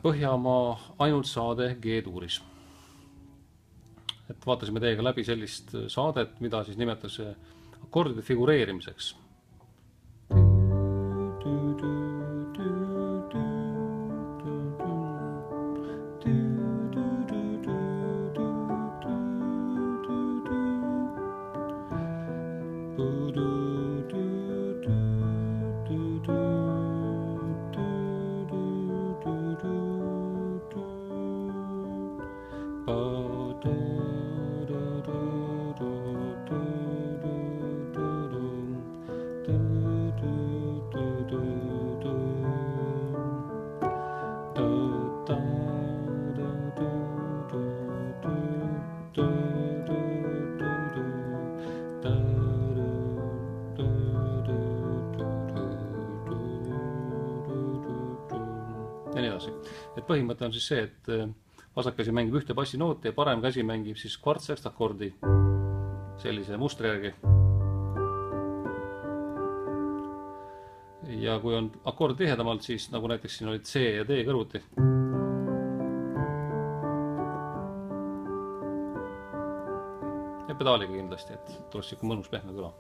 Põhjamaa ainult saade G-tuuris. Et vaatasime teiega läbi sellist saadet, mida siis nimetatakse akordide figureerimiseks. Ja nii edasi. Et põhimõte on siis see, et vasak käsi mängib ühte bassinooti ja parem käsi mängib siis kvartsekstakordi sellise mustri järgi. Ja kui on akord tihedamalt, siis nagu näiteks siin olid C ja D kõrvuti. Ja pedaaliga kindlasti, et tuleks siuke mõnus pehme kõla.